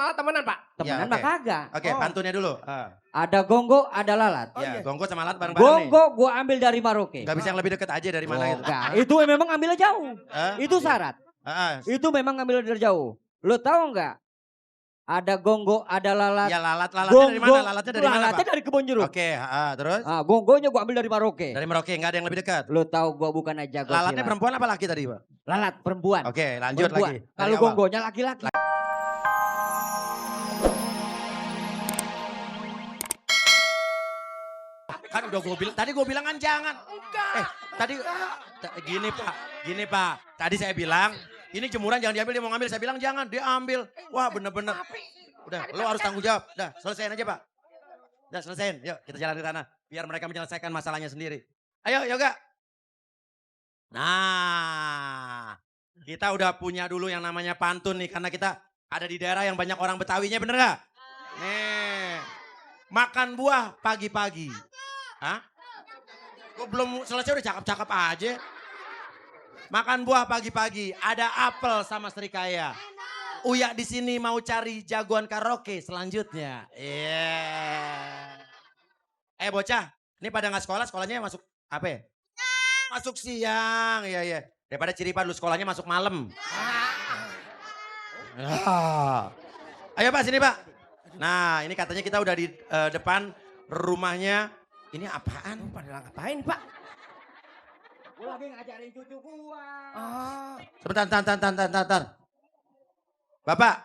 malah temenan, Pak. Temenan Ya, mah oke. kagak. Oke, pantunnya dulu. Ada gongo, ada lalat. Ya, gonggo sama alat bareng-bareng nih. Gongo gua ambil dari Maroke. Gak bisa yang lebih deket aja dari mana gitu. Enggak, itu memang ambilnya jauh. Itu syarat. Itu memang ngambil dari jauh. Lo tahu nggak? Ada gongo, ada lalat. Ya lalatnya dari mana? Lalatnya dari mana, Lalatnya Pak? dari kebun jeruk. Oke, terus? Gonggonya gua ambil dari Maroke. Dari Merauke, nggak ada yang lebih dekat. Lo tahu gua bukan aja jago Lalatnya silat. perempuan apa laki tadi, Pak? Lalat perempuan. Oke, lanjut Perempuan. lagi. Dari Kalau awal. gonggonya laki-laki. Kan udah tadi gue bilang kan jangan. Gini Pak. Tadi saya bilang, ini jemuran jangan diambil, dia mau ngambil. Saya bilang jangan, dia ambil. Wah bener-bener. Udah, lo harus tanggung jawab. Udah, selesaiin aja Pak. Udah, selesaiin. Yuk, kita jalan ke sana. Biar mereka menyelesaikan masalahnya sendiri. Ayo, Yoga. Nah, kita udah punya dulu yang namanya pantun nih. Karena kita ada di daerah yang banyak orang Betawinya, bener gak? Nih, makan buah pagi-pagi. Hah? Gue belum selesai udah cakep-cakep aja. Makan buah pagi-pagi, ada apel sama serikaya. Uya di sini mau cari jagoan karaoke selanjutnya. Bocah, ini pada nggak sekolah, sekolahnya masuk apa ya? Masuk siang, iya. Daripada Ciripan lu sekolahnya masuk malam. Ayo Pak, sini Pak. Nah, ini katanya kita udah di depan rumahnya. Ini apaan? Pada ngapain, Pak? Gua lagi ngajarin cucu gua. Sebentar. Bapak.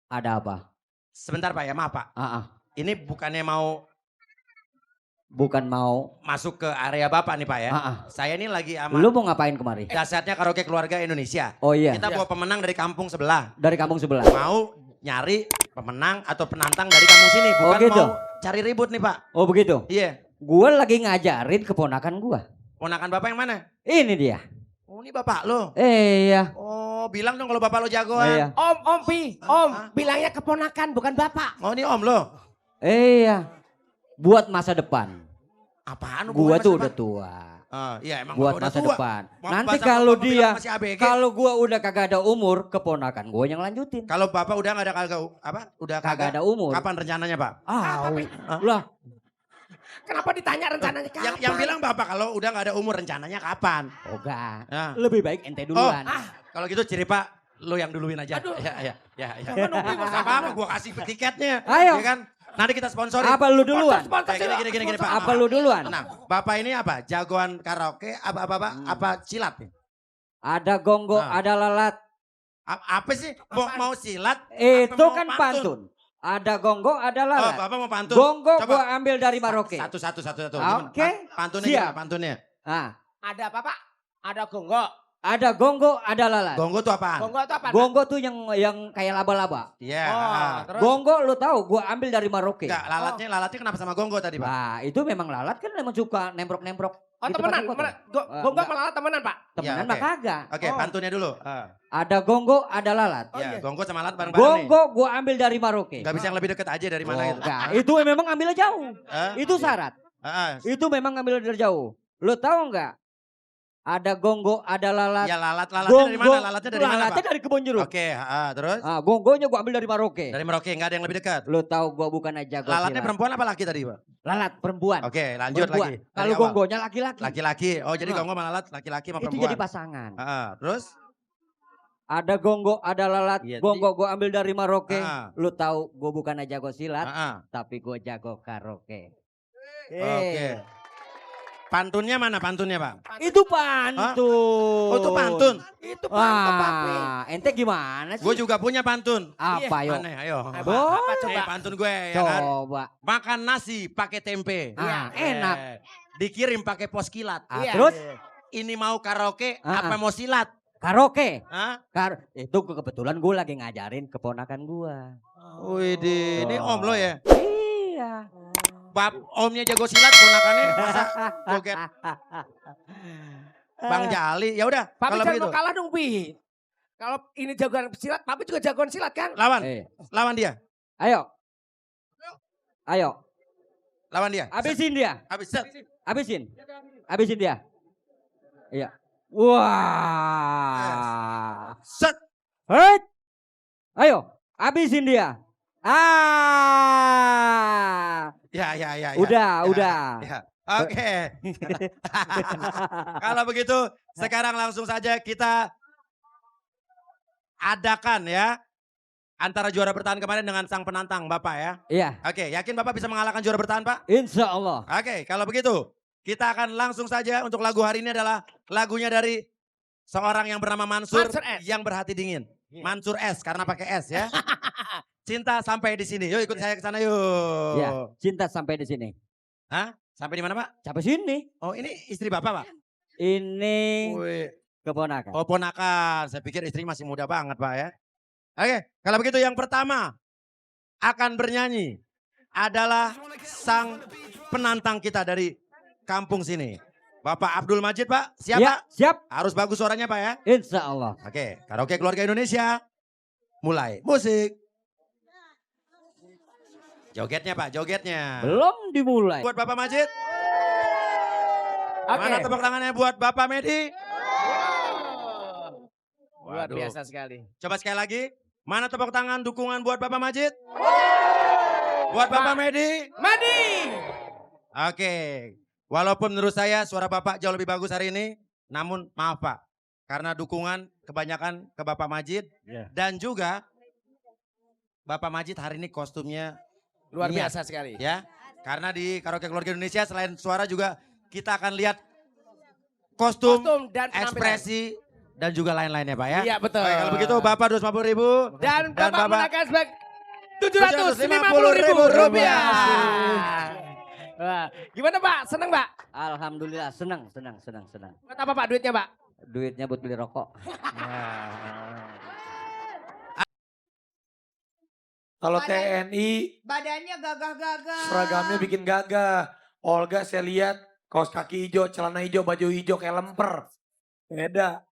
Ada apa? Sebentar Pak ya, maaf Pak. Ini bukannya Bukan mau. masuk ke area Bapak nih Pak ya. Saya ini lagi sama Lu mau ngapain kemari? Dasyatnya Karaoke Keluarga Indonesia. Oh iya. Kita bawa pemenang dari kampung sebelah. Dari kampung sebelah. Mau nyari pemenang atau penantang dari kampung sini. Bukan gitu? mau cari ribut nih Pak. Oh begitu? Iya. Gua lagi ngajarin keponakan gua. Ponakan Bapak yang mana? Ini dia. Oh ini Bapak lo. Iya. Oh bilang dong kalau Bapak lo jagoan. Iya. Om, Om, bilangnya keponakan bukan Bapak. Oh ini Om lo. Iya. Buat masa depan. Apaan? Gua hubungan tuh masa udah depan? tua. Iya emang Buat Bapak udah masa tua. depan. Mau Nanti bahasa kalau Bapak bilang dia, masih ABG. kalau gua udah kagak ada umur, keponakan gua yang lanjutin. Kalau Bapak udah nggak ada udah Kagak ada umur. Kapan rencananya Pak? Lah, Kenapa ditanya rencananya kapan? Yang bilang Bapak kalau udah nggak ada umur rencananya kapan? enggak. Nah. Lebih baik ente duluan. Kalau gitu ciri Pak, lo yang duluin aja. Aduh. Ya. Gak apa-apa, gue kasih tiketnya. Ayo. Ya kan? Nanti kita sponsorin. Apa lu duluan? Sponsor, Gini Pak. Apa lu duluan? Nah, Bapak ini apa? Jagoan karaoke, apa silat nih? Ada gonggong, Nah. ada lalat. Apa sih? Mau silat? Itu mau kan pantun. Ada gonggong, ada Oh, lalat. Bapak mau pantun. Gonggong Coba. gua ambil dari Maroke. Satu. Oke. Pantunnya Siap. gimana pantunnya? Nah, Ada apa, Pak? Ada gonggok. ada gonggong, ada lalat. Gonggo tuh apaan? Gonggok itu apa? Pak? Gonggong tuh yang kayak laba-laba. Iya. Terus? Gonggong lu tahu gua ambil dari Maroke. Enggak, lalatnya kenapa sama gonggo tadi Pak? Nah, itu memang lalat kan memang suka nemprok-nemprok. Oh di temenan, tempat-tempat. gonggok Enggak. malah temenan, Pak. Temenan Ya, mah oke. kagak. Oke, pantunnya dulu. Ada gonggong, ada lalat. Ya, gonggo sama alat bareng-bareng nih. Gonggong gua ambil dari Maroke. Gak bisa yang lebih deket aja dari mana gitu. Enggak, itu memang ambilnya jauh. Itu syarat. Itu memang ngambil dari jauh. Lo tahu nggak? Ada gonggong, ada lalat. Ya lalatnya dari mana? Lalatnya dari mana Lalatnya Pak? dari kebun jeruk. Oke, terus? Gonggongnya gua ambil dari Maroke. Dari Merauke, nggak ada yang lebih dekat. Lo tahu gua bukan aja jago Lalatnya silat. perempuan apa laki tadi Pak? Lalat perempuan. Oke, lanjut Perempuan. lagi. Dari Kalau awal. gonggongnya laki-laki. Laki-laki. Oh jadi Nah. gonggo sama lalat, laki-laki sama Itu perempuan. jadi pasangan. Terus? Ada gonggong, ada lalat. Iya, Gonggong gua ambil dari Maroke. Ah. Lo tahu gua bukan aja jago silat, tapi gua jago karaoke. Oke. Pantunnya mana pantunnya Pak? Itu pantun. Oh itu pantun. Itu pantun, Papi. Ente gimana sih? Gue juga punya pantun. Apa yo? Mana ayo. Boleh. Coba pantun gue ya kan. Coba. Makan nasi pakai tempe. Enak. Dikirim pakai pos kilat. Iya. Terus Ini mau karaoke apa mau silat? karaoke. Hah? Itu kebetulan gue lagi ngajarin keponakan gue. Wih, ini om lo ya? Iya. Omnya jago silat, ponakannya masa joget Bang Jali. Ya udah, Papi kalau jangan begitu. mau kalah dong, Pi. Kalau ini jagoan silat, Papi juga jagoan silat kan? Lawan, Eh, lawan dia. Ayo. Ayo. Lawan dia. Habisin dia. Habis set. Habisin. Habisin dia. Iya. Wah. Set. Hei. Ayo. Habisin dia. Ya. Udah. Ya. Oke. Kalau begitu sekarang langsung saja kita adakan ya. Antara juara bertahan kemarin dengan sang penantang Bapak ya. Iya. Oke, yakin Bapak bisa mengalahkan juara bertahan Pak? Insya Allah. Oke, kalau begitu kita akan langsung saja untuk lagu hari ini adalah lagunya dari seorang yang bernama Mansur yang berhati dingin. Mansur S karena pakai S ya. Cinta sampai di sini. Yuk ikut saya ke sana yuk. Ya, cinta sampai di sini. Hah? Sampai di mana Pak? Sampai sini. Oh ini istri Bapak Pak? Ini Wih. keponakan. Oh ponakan. Saya pikir istri masih muda banget Pak ya. Oke, kalau begitu yang pertama akan bernyanyi adalah sang penantang kita dari kampung sini. Bapak Abdul Majid Pak, siap Ya, Pak? siap. Harus bagus suaranya Pak ya? Insya Allah. Oke, karaoke keluarga Indonesia. Mulai, musik. Jogetnya Pak, jogetnya. Belum dimulai. Buat Bapak Majid. Oke. Mana tepuk tangannya buat Bapak Medi? Luar Waduh. biasa sekali. Coba sekali lagi. Mana tepuk tangan dukungan buat Bapak Majid? Buat Bapak Medi? Madi. Oke. Walaupun menurut saya suara Bapak jauh lebih bagus hari ini. Namun maaf Pak. Karena dukungan kebanyakan ke Bapak Majid. Ya. Dan juga Bapak Majid hari ini kostumnya Luar niat, biasa sekali. ya. Karena di Karaoke Keluarga Indonesia selain suara juga kita akan lihat kostum Dan penampilan. ekspresi dan juga lain-lainnya Pak ya. Iya betul. Oke, kalau begitu Bapak 250.000 Dan Bapak Bapak menangkan sebagai 750.000 rupiah. Wah, gimana Pak? Senang Pak? Alhamdulillah, senang. Buat apa Pak duitnya Pak? Duitnya buat beli rokok. Kalau TNI Badannya gagah-gagah. seragamnya bikin gagah. Olga saya lihat kaos kaki hijau, celana hijau, baju hijau kayak lemper. Beda.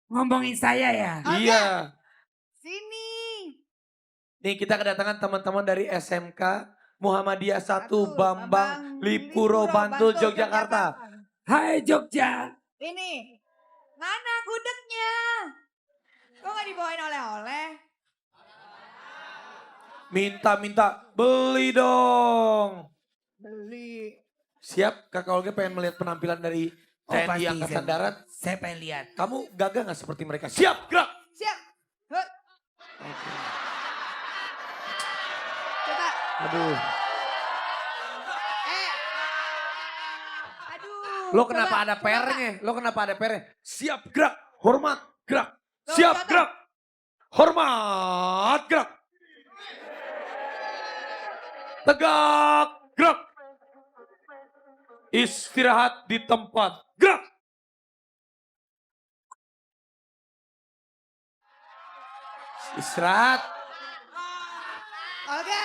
Ngomongin saya ya? Olga. Iya. Sini. Nih kita kedatangan teman-teman dari SMK Muhammadiyah 1 Satu, Bambang Lipuro Bantul Yogyakarta. Hai Jogja. Ini. Mana gudegnya? Kok gak dibawain oleh-oleh? Minta beli dong. Beli. Siap Kakak Olga pengen melihat penampilan dari TNI pasti, Angkatan Zen. Darat. Saya pengen lihat. Kamu gagah gak seperti mereka? Siap gerak. Siap. Hut. Coba. Aduh. Aduh. Lo kenapa coba, ada coba, PR-nya? Lo kenapa ada PR-nya? Siap gerak. Hormat gerak. Tuh, Siap contoh. gerak. Hormat gerak. Tegak gerak. Istirahat di tempat. Gerak. Istirahat. Olga.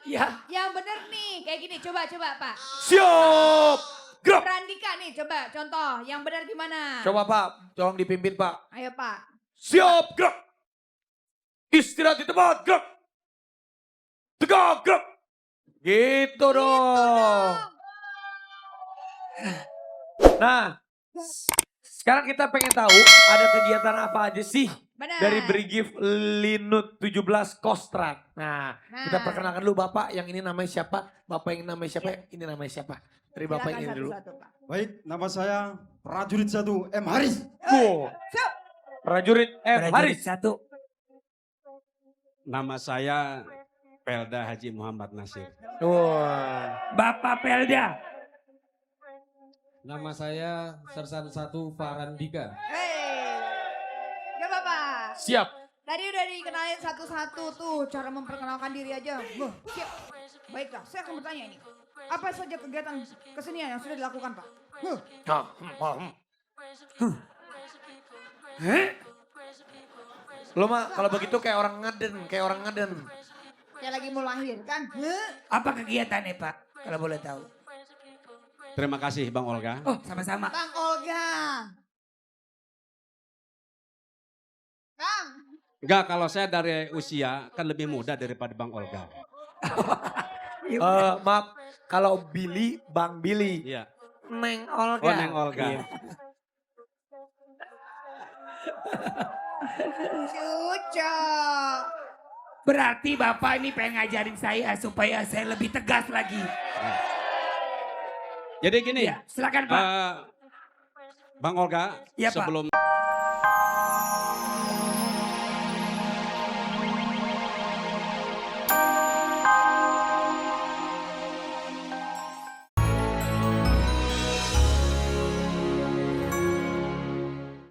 Ya. Yang bener nih. Kayak gini. Coba Pak. Siap. Gerak. Randika nih coba contoh. Yang bener gimana? Coba Pak, tolong dipimpin Pak. Ayo Pak. Siap gerak. Istirahat di tempat. Gerak. Tegak gerak. Gitu dong. Nah, sekarang kita pengen tahu ada kegiatan apa aja sih Benar. dari Brigif Linut 17 Kostrat. Nah, kita perkenalkan dulu Bapak, yang ini namanya siapa, Bapak yang namanya siapa, ini namanya siapa. Dari Bapak yang ini dulu. Satu-satu, Pak. Baik, nama saya Prajurit 1 M. Haris. Wow. Prajurit M. Haris. Satu. Nama saya Pelda Haji Muhammad Nasir. Wah. Bapak Pelda. Nama saya Sersan 1 Farandika. Hei. Coba Pak. Siap. Tadi udah dikenalin satu-satu tuh cara memperkenalkan diri aja. Siap. Baiklah, saya akan bertanya ini. Apa saja kegiatan kesenian yang sudah dilakukan Pak? Lo mah kalau begitu kayak orang ngaden, Kayak lagi mau lahir kan? Apa kegiatannya Pak? Kalau boleh tahu. Terima kasih Bang Olga. Oh sama-sama. Kang Olga. Kang. Enggak, kalau saya dari usia kan lebih muda daripada Bang Olga. Maaf, kalau Billy, Bang Billy. Iya. Neng Olga. Oh, Neng Olga. Iya. Si Uca. Berarti Bapak ini pengen ngajarin saya supaya saya lebih tegas lagi. Jadi gini, Ya, silakan Pak. Bang Olga, Ya, Pak. sebelum